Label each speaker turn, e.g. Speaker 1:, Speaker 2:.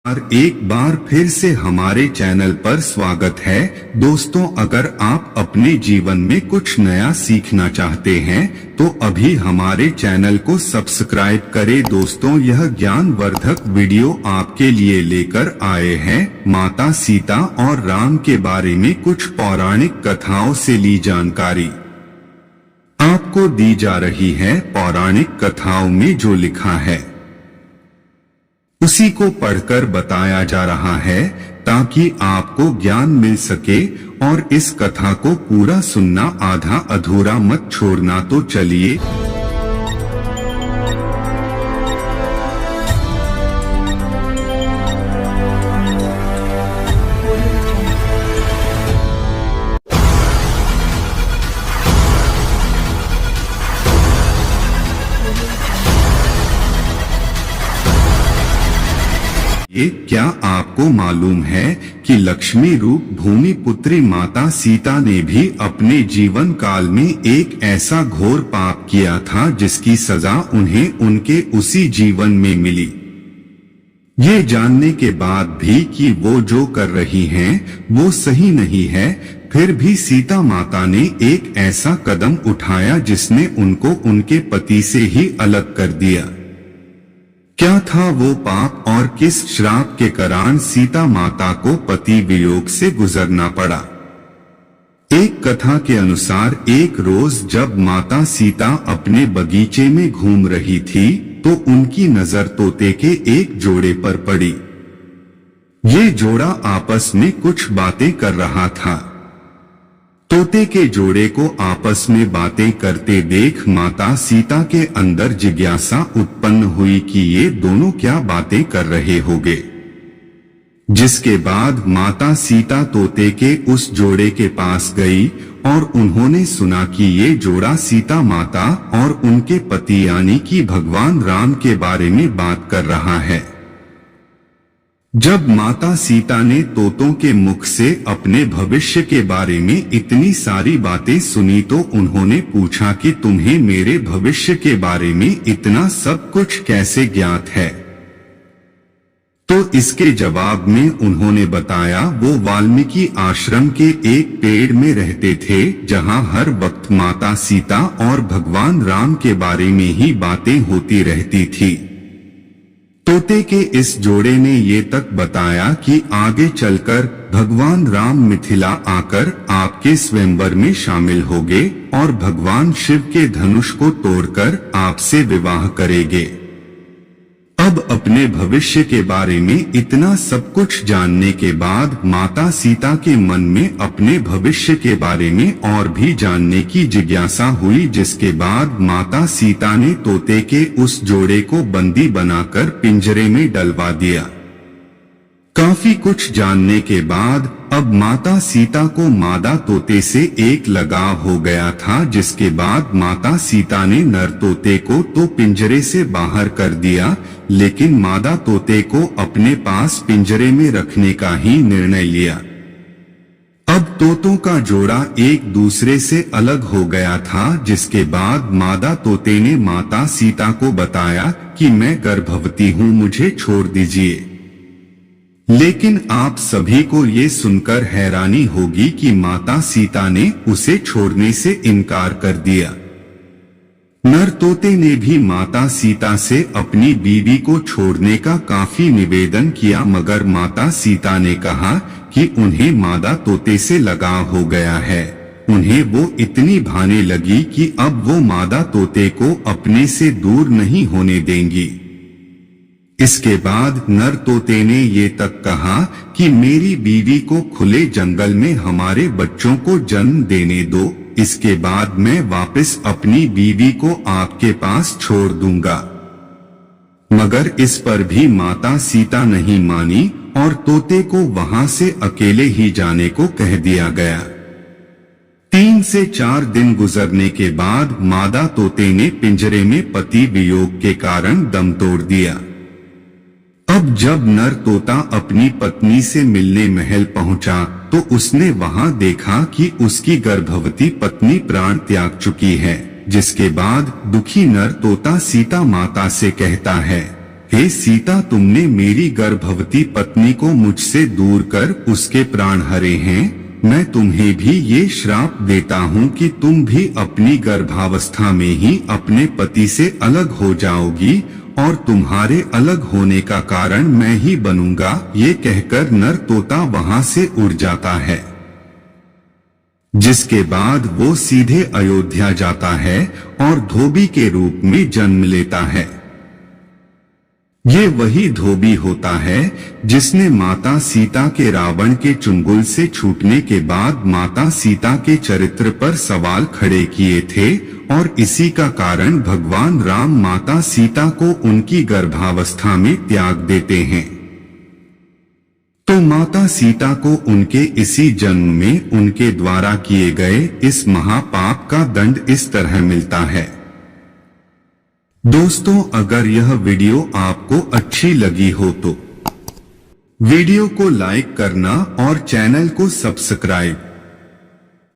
Speaker 1: और एक बार फिर से हमारे चैनल पर स्वागत है। दोस्तों, अगर आप अपने जीवन में कुछ नया सीखना चाहते हैं तो अभी हमारे चैनल को सब्सक्राइब करें। दोस्तों, यह ज्ञानवर्धक वीडियो आपके लिए लेकर आए हैं माता सीता और राम के बारे में कुछ पौराणिक कथाओं से ली जानकारी आपको दी जा रही है। पौराणिक कथाओं में जो लिखा है उसी को पढ़कर बताया जा रहा है ताकि आपको ज्ञान मिल सके। और इस कथा को पूरा सुनना, आधा अधूरा मत छोड़ना। तो चलिए क्या आपको मालूम है कि लक्ष्मी रूप भूमि पुत्री माता सीता ने भी अपने जीवन काल में एक ऐसा घोर पाप किया था जिसकी सजा उन्हें उनके उसी जीवन में मिली। ये जानने के बाद भी कि वो जो कर रही हैं वो सही नहीं है, फिर भी सीता माता ने एक ऐसा कदम उठाया जिसने उनको उनके पति से ही अलग कर दिया। क्या था वो पाप और किस श्राप के कारण सीता माता को पति वियोग से गुजरना पड़ा? एक कथा के अनुसार एक रोज जब माता सीता अपने बगीचे में घूम रही थी तो उनकी नजर तोते के एक जोड़े पर पड़ी। ये जोड़ा आपस में कुछ बातें कर रहा था। तोते के जोड़े को आपस में बातें करते देख माता सीता के अंदर जिज्ञासा उत्पन्न हुई कि ये दोनों क्या बातें कर रहे होंगे। जिसके बाद माता सीता तोते के उस जोड़े के पास गई और उन्होंने सुना कि ये जोड़ा सीता माता और उनके पति यानी कि भगवान राम के बारे में बात कर रहा है। जब माता सीता ने तोतों के मुख से अपने भविष्य के बारे में इतनी सारी बातें सुनी तो उन्होंने पूछा कि तुम्हें मेरे भविष्य के बारे में इतना सब कुछ कैसे ज्ञात है? तो इसके जवाब में उन्होंने बताया वो वाल्मीकि आश्रम के एक पेड़ में रहते थे जहां हर वक्त माता सीता और भगवान राम के बारे में ही बातें होती रहती थी। तोते के इस जोड़े ने ये तक बताया कि आगे चलकर भगवान राम मिथिला आकर आपके स्वयंवर में शामिल होंगे और भगवान शिव के धनुष को तोड़कर आपसे विवाह करेंगे। अब अपने भविष्य के बारे में इतना सब कुछ जानने के बाद माता सीता के मन में अपने भविष्य के बारे में और भी जानने की जिज्ञासा हुई, जिसके बाद माता सीता ने तोते के उस जोड़े को बंदी बनाकर पिंजरे में डलवा दिया। काफी कुछ जानने के बाद अब माता सीता को मादा तोते से एक लगाव हो गया था, जिसके बाद माता सीता ने नर तोते को तो पिंजरे से बाहर कर दिया, लेकिन मादा तोते को अपने पास पिंजरे में रखने का ही निर्णय लिया। अब तोतों का जोड़ा एक दूसरे से अलग हो गया था, जिसके बाद मादा तोते ने माता सीता को बताया कि मैं गर्भवती हूँ, मुझे छोड़ दीजिए। लेकिन आप सभी को ये सुनकर हैरानी होगी कि माता सीता ने उसे छोड़ने से इनकार कर दिया। नर तोते ने भी माता सीता से अपनी बीवी को छोड़ने का काफी निवेदन किया, मगर माता सीता ने कहा कि उन्हें मादा तोते से लगाव हो गया है। उन्हें वो इतनी भाने लगी कि अब वो मादा तोते को अपने से दूर नहीं होने देंगी। इसके बाद नर तोते ने ये तक कहा कि मेरी बीवी को खुले जंगल में हमारे बच्चों को जन्म देने दो, इसके बाद मैं वापस अपनी बीवी को आपके पास छोड़ दूंगा। मगर इस पर भी माता सीता नहीं मानी और तोते को वहां से अकेले ही जाने को कह दिया गया। 3 से 4 दिन गुजरने के बाद मादा तोते ने पिंजरे में पति वियोग के कारण दम तोड़ दिया। अब जब नर तोता अपनी पत्नी से मिलने महल पहुंचा तो उसने वहां देखा कि उसकी गर्भवती पत्नी प्राण त्याग चुकी है, जिसके बाद दुखी नर तोता सीता माता से कहता है, हे सीता, तुमने मेरी गर्भवती पत्नी को मुझसे दूर कर उसके प्राण हरे हैं। मैं तुम्हें भी ये श्राप देता हूँ कि तुम भी अपनी गर्भावस्था में ही अपने पति से अलग हो जाओगी और तुम्हारे अलग होने का कारण मैं ही बनूंगा। ये कहकर नर तोता वहां से उड़ जाता है, जिसके बाद वो सीधे अयोध्या जाता है और धोबी के रूप में जन्म लेता है। ये वही धोबी होता है जिसने माता सीता के रावण के चुंगल से छूटने के बाद माता सीता के चरित्र पर सवाल खड़े किए थे और इसी का कारण भगवान राम माता सीता को उनकी गर्भावस्था में त्याग देते हैं। तो माता सीता को उनके इसी जन्म में उनके द्वारा किए गए इस महापाप का दंड इस तरह मिलता है। दोस्तों, अगर यह वीडियो आपको अच्छी लगी हो तो वीडियो को लाइक करना और चैनल को सब्सक्राइब